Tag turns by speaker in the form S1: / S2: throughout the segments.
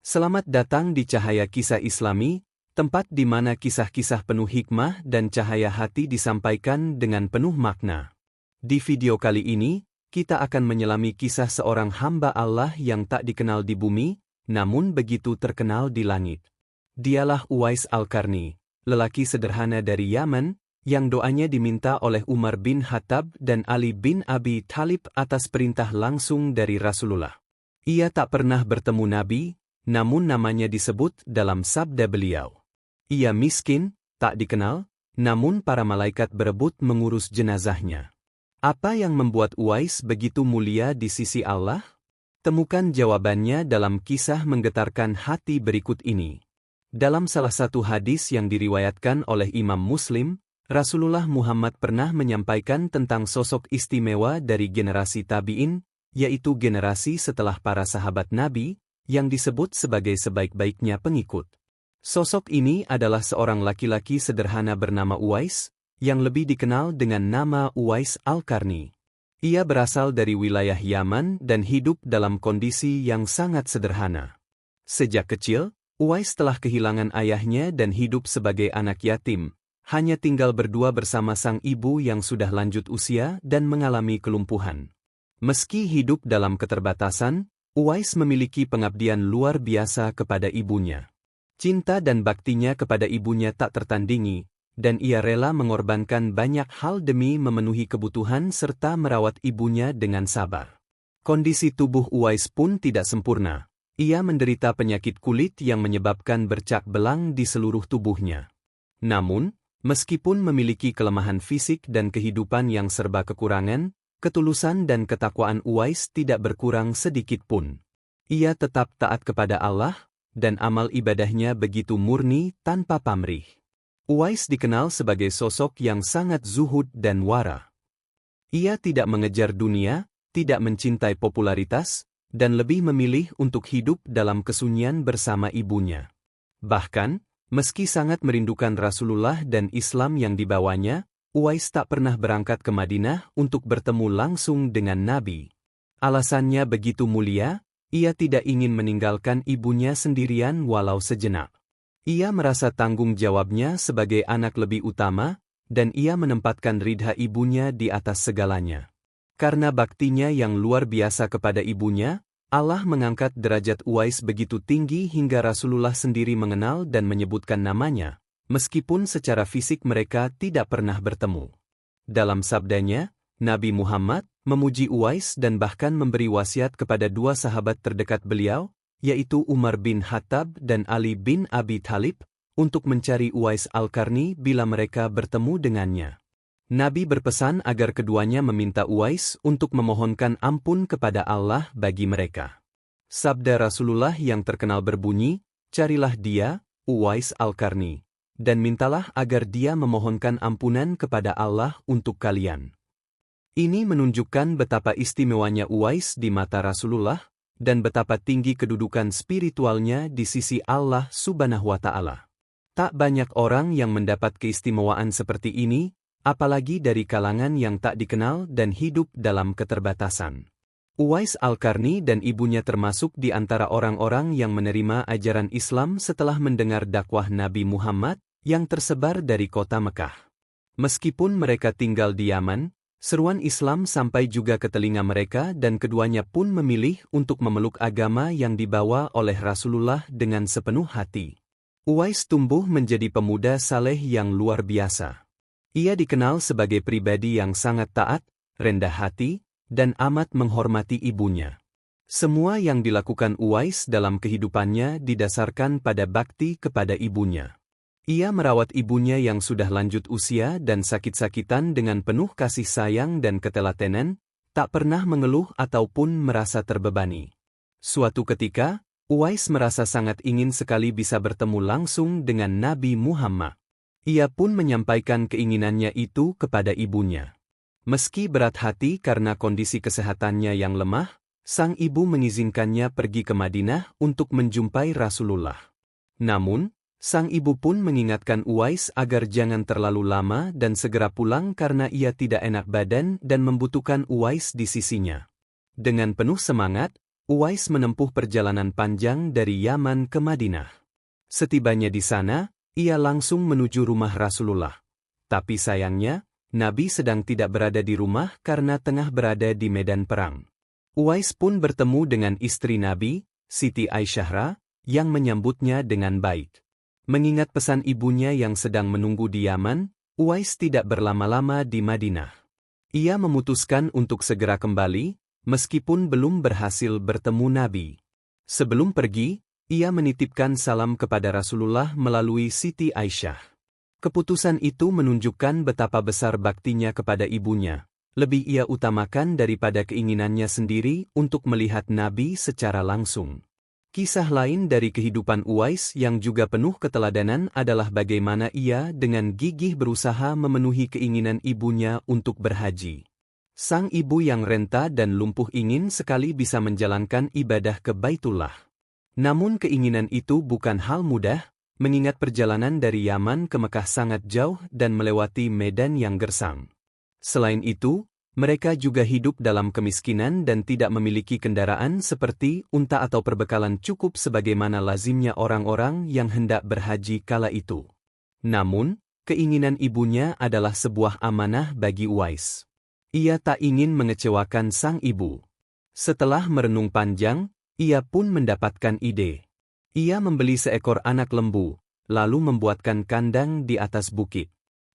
S1: Selamat datang di Cahaya Kisah Islami, tempat di mana kisah-kisah penuh hikmah dan cahaya hati disampaikan dengan penuh makna. Di video kali ini, kita akan menyelami kisah seorang hamba Allah yang tak dikenal di bumi, namun begitu terkenal di langit. Dialah Uwais Al-Qarni, lelaki sederhana dari Yaman, yang doanya diminta oleh Umar bin Khattab dan Ali bin Abi Thalib atas perintah langsung dari Rasulullah. Ia tak pernah bertemu Nabi, namun namanya disebut dalam sabda beliau. Ia miskin, tak dikenal, namun para malaikat berebut mengurus jenazahnya. Apa yang membuat Uwais begitu mulia di sisi Allah? Temukan jawabannya dalam kisah menggetarkan hati berikut ini. Dalam salah satu hadis yang diriwayatkan oleh Imam Muslim, Rasulullah Muhammad pernah menyampaikan tentang sosok istimewa dari generasi tabi'in, yaitu generasi setelah para sahabat Nabi, yang disebut sebagai sebaik-baiknya pengikut. Sosok ini adalah seorang laki-laki sederhana bernama Uwais, yang lebih dikenal dengan nama Uwais Al-Qarni. Ia berasal dari wilayah Yaman dan hidup dalam kondisi yang sangat sederhana. Sejak kecil, Uwais telah kehilangan ayahnya dan hidup sebagai anak yatim, hanya tinggal berdua bersama sang ibu yang sudah lanjut usia dan mengalami kelumpuhan. Meski hidup dalam keterbatasan, Uwais memiliki pengabdian luar biasa kepada ibunya. Cinta dan baktinya kepada ibunya tak tertandingi, dan ia rela mengorbankan banyak hal demi memenuhi kebutuhan serta merawat ibunya dengan sabar. Kondisi tubuh Uwais pun tidak sempurna. Ia menderita penyakit kulit yang menyebabkan bercak belang di seluruh tubuhnya. Namun, meskipun memiliki kelemahan fisik dan kehidupan yang serba kekurangan, ketulusan dan ketakwaan Uwais tidak berkurang sedikit pun. Ia tetap taat kepada Allah, dan amal ibadahnya begitu murni tanpa pamrih. Uwais dikenal sebagai sosok yang sangat zuhud dan wara. Ia tidak mengejar dunia, tidak mencintai popularitas, dan lebih memilih untuk hidup dalam kesunyian bersama ibunya. Bahkan, meski sangat merindukan Rasulullah dan Islam yang dibawanya, Uwais tak pernah berangkat ke Madinah untuk bertemu langsung dengan Nabi. Alasannya begitu mulia, ia tidak ingin meninggalkan ibunya sendirian walau sejenak. Ia merasa tanggung jawabnya sebagai anak lebih utama, dan ia menempatkan ridha ibunya di atas segalanya. Karena baktinya yang luar biasa kepada ibunya, Allah mengangkat derajat Uwais begitu tinggi hingga Rasulullah sendiri mengenal dan menyebutkan namanya, meskipun secara fisik mereka tidak pernah bertemu. Dalam sabdanya, Nabi Muhammad memuji Uwais dan bahkan memberi wasiat kepada dua sahabat terdekat beliau, yaitu Umar bin Khattab dan Ali bin Abi Thalib, untuk mencari Uwais Al-Qarni bila mereka bertemu dengannya. Nabi berpesan agar keduanya meminta Uwais untuk memohonkan ampun kepada Allah bagi mereka. Sabda Rasulullah yang terkenal berbunyi, "Carilah dia, Uwais Al-Qarni, dan mintalah agar dia memohonkan ampunan kepada Allah untuk kalian." Ini menunjukkan betapa istimewanya Uwais di mata Rasulullah, dan betapa tinggi kedudukan spiritualnya di sisi Allah Subhanahu wa Ta'ala. Tak banyak orang yang mendapat keistimewaan seperti ini, apalagi dari kalangan yang tak dikenal dan hidup dalam keterbatasan. Uwais Al-Qarni dan ibunya termasuk di antara orang-orang yang menerima ajaran Islam setelah mendengar dakwah Nabi Muhammad yang tersebar dari kota Mekah. Meskipun mereka tinggal di Yaman, seruan Islam sampai juga ke telinga mereka dan keduanya pun memilih untuk memeluk agama yang dibawa oleh Rasulullah dengan sepenuh hati. Uwais tumbuh menjadi pemuda saleh yang luar biasa. Ia dikenal sebagai pribadi yang sangat taat, rendah hati, dan amat menghormati ibunya. Semua yang dilakukan Uwais dalam kehidupannya didasarkan pada bakti kepada ibunya. Ia merawat ibunya yang sudah lanjut usia dan sakit-sakitan dengan penuh kasih sayang dan ketelatenan, tak pernah mengeluh ataupun merasa terbebani. Suatu ketika, Uwais merasa sangat ingin sekali bisa bertemu langsung dengan Nabi Muhammad. Ia pun menyampaikan keinginannya itu kepada ibunya. Meski berat hati karena kondisi kesehatannya yang lemah, sang ibu mengizinkannya pergi ke Madinah untuk menjumpai Rasulullah. Namun, sang ibu pun mengingatkan Uwais agar jangan terlalu lama dan segera pulang karena ia tidak enak badan dan membutuhkan Uwais di sisinya. Dengan penuh semangat, Uwais menempuh perjalanan panjang dari Yaman ke Madinah. Setibanya di sana, ia langsung menuju rumah Rasulullah. Tapi sayangnya, Nabi sedang tidak berada di rumah karena tengah berada di medan perang. Uwais pun bertemu dengan istri Nabi, Siti Aisyah, yang menyambutnya dengan baik. Mengingat pesan ibunya yang sedang menunggu di Yaman, Uwais tidak berlama-lama di Madinah. Ia memutuskan untuk segera kembali, meskipun belum berhasil bertemu Nabi. Sebelum pergi, ia menitipkan salam kepada Rasulullah melalui Siti Aisyah. Keputusan itu menunjukkan betapa besar baktinya kepada ibunya. Lebih ia utamakan daripada keinginannya sendiri untuk melihat Nabi secara langsung. Kisah lain dari kehidupan Uwais yang juga penuh keteladanan adalah bagaimana ia dengan gigih berusaha memenuhi keinginan ibunya untuk berhaji. Sang ibu yang renta dan lumpuh ingin sekali bisa menjalankan ibadah ke Baitullah. Namun keinginan itu bukan hal mudah, mengingat perjalanan dari Yaman ke Mekah sangat jauh dan melewati medan yang gersang. Selain itu, mereka juga hidup dalam kemiskinan dan tidak memiliki kendaraan seperti unta atau perbekalan cukup sebagaimana lazimnya orang-orang yang hendak berhaji kala itu. Namun, keinginan ibunya adalah sebuah amanah bagi Uwais. Ia tak ingin mengecewakan sang ibu. Setelah merenung panjang, ia pun mendapatkan ide. Ia membeli seekor anak lembu, lalu membuatkan kandang di atas bukit.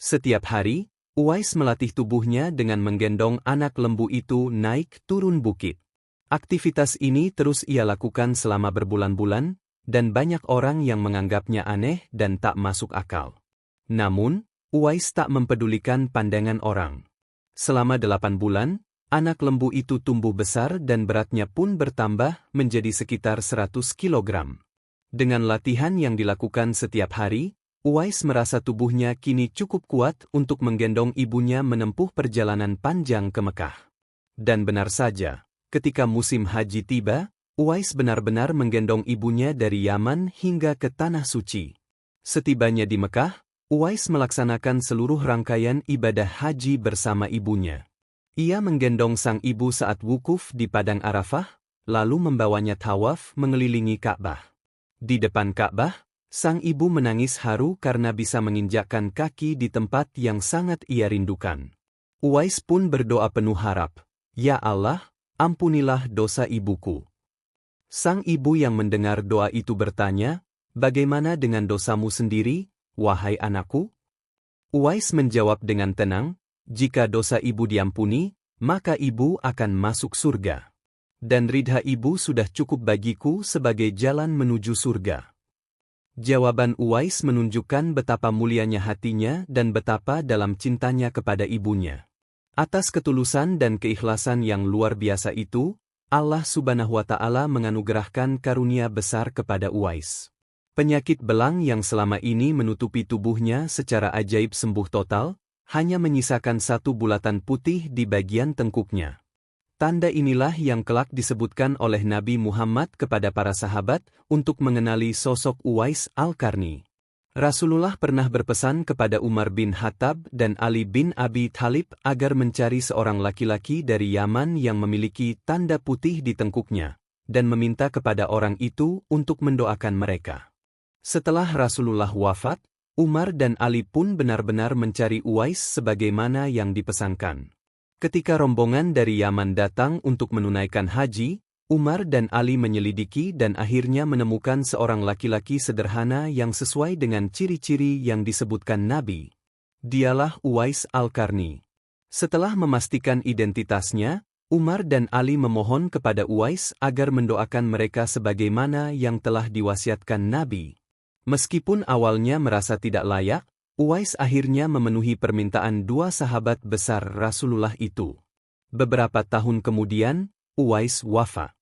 S1: Setiap hari, Uwais melatih tubuhnya dengan menggendong anak lembu itu naik turun bukit. Aktivitas ini terus ia lakukan selama berbulan-bulan, dan banyak orang yang menganggapnya aneh dan tak masuk akal. Namun, Uwais tak mempedulikan pandangan orang. Selama 8 bulan, anak lembu itu tumbuh besar dan beratnya pun bertambah menjadi sekitar 100 kilogram. Dengan latihan yang dilakukan setiap hari, Uwais merasa tubuhnya kini cukup kuat untuk menggendong ibunya menempuh perjalanan panjang ke Mekah. Dan benar saja, ketika musim haji tiba, Uwais benar-benar menggendong ibunya dari Yaman hingga ke Tanah Suci. Setibanya di Mekah, Uwais melaksanakan seluruh rangkaian ibadah haji bersama ibunya. Ia menggendong sang ibu saat wukuf di Padang Arafah, lalu membawanya tawaf mengelilingi Ka'bah. Di depan Ka'bah, sang ibu menangis haru karena bisa menginjakkan kaki di tempat yang sangat ia rindukan. Uwais pun berdoa penuh harap, "Ya Allah, ampunilah dosa ibuku." Sang ibu yang mendengar doa itu bertanya, "Bagaimana dengan dosamu sendiri, wahai anakku?" Uwais menjawab dengan tenang, "Jika dosa ibu diampuni, maka ibu akan masuk surga. Dan ridha ibu sudah cukup bagiku sebagai jalan menuju surga." Jawaban Uwais menunjukkan betapa mulianya hatinya dan betapa dalam cintanya kepada ibunya. Atas ketulusan dan keikhlasan yang luar biasa itu, Allah Subhanahu wa Ta'ala menganugerahkan karunia besar kepada Uwais. Penyakit belang yang selama ini menutupi tubuhnya secara ajaib sembuh total, hanya menyisakan satu bulatan putih di bagian tengkuknya. Tanda inilah yang kelak disebutkan oleh Nabi Muhammad kepada para sahabat untuk mengenali sosok Uwais Al-Qarni. Rasulullah pernah berpesan kepada Umar bin Khattab dan Ali bin Abi Thalib agar mencari seorang laki-laki dari Yaman yang memiliki tanda putih di tengkuknya, dan meminta kepada orang itu untuk mendoakan mereka. Setelah Rasulullah wafat, Umar dan Ali pun benar-benar mencari Uwais sebagaimana yang dipesankan. Ketika rombongan dari Yaman datang untuk menunaikan haji, Umar dan Ali menyelidiki dan akhirnya menemukan seorang laki-laki sederhana yang sesuai dengan ciri-ciri yang disebutkan Nabi. Dialah Uwais Al-Qarni. Setelah memastikan identitasnya, Umar dan Ali memohon kepada Uwais agar mendoakan mereka sebagaimana yang telah diwasiatkan Nabi. Meskipun awalnya merasa tidak layak, Uwais akhirnya memenuhi permintaan dua sahabat besar Rasulullah itu. Beberapa tahun kemudian, Uwais wafat.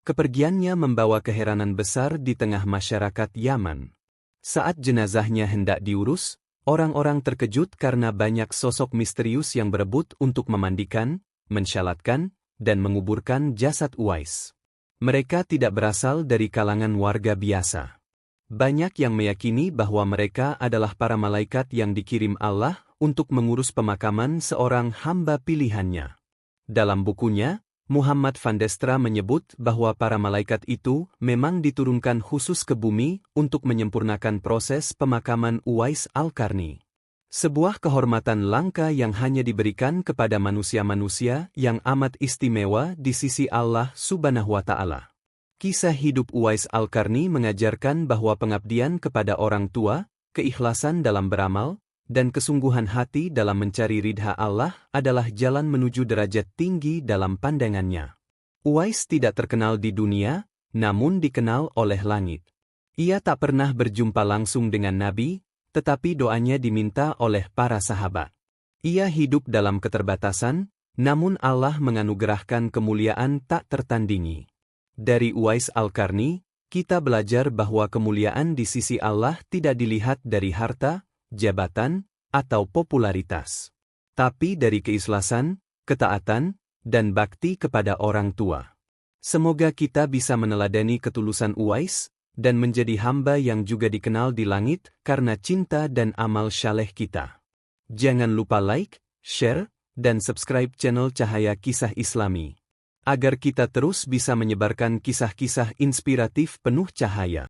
S1: Kepergiannya membawa keheranan besar di tengah masyarakat Yaman. Saat jenazahnya hendak diurus, orang-orang terkejut karena banyak sosok misterius yang berebut untuk memandikan, mensyalatkan, dan menguburkan jasad Uwais. Mereka tidak berasal dari kalangan warga biasa. Banyak yang meyakini bahwa mereka adalah para malaikat yang dikirim Allah untuk mengurus pemakaman seorang hamba pilihannya. Dalam bukunya, Muhammad van Destra menyebut bahwa para malaikat itu memang diturunkan khusus ke bumi untuk menyempurnakan proses pemakaman Uwais Al-Qarni. Sebuah kehormatan langka yang hanya diberikan kepada manusia-manusia yang amat istimewa di sisi Allah Subhanahu wa Ta'ala. Kisah hidup Uwais Al-Qarni mengajarkan bahwa pengabdian kepada orang tua, keikhlasan dalam beramal, dan kesungguhan hati dalam mencari ridha Allah adalah jalan menuju derajat tinggi dalam pandangannya. Uwais tidak terkenal di dunia, namun dikenal oleh langit. Ia tak pernah berjumpa langsung dengan Nabi, tetapi doanya diminta oleh para sahabat. Ia hidup dalam keterbatasan, namun Allah menganugerahkan kemuliaan tak tertandingi. Dari Uwais Al-Qarni, kita belajar bahwa kemuliaan di sisi Allah tidak dilihat dari harta, jabatan, atau popularitas, tapi dari keikhlasan, ketaatan, dan bakti kepada orang tua. Semoga kita bisa meneladani ketulusan Uwais, dan menjadi hamba yang juga dikenal di langit karena cinta dan amal saleh kita. Jangan lupa like, share, dan subscribe channel Cahaya Kisah Islami, agar kita terus bisa menyebarkan kisah-kisah inspiratif penuh cahaya.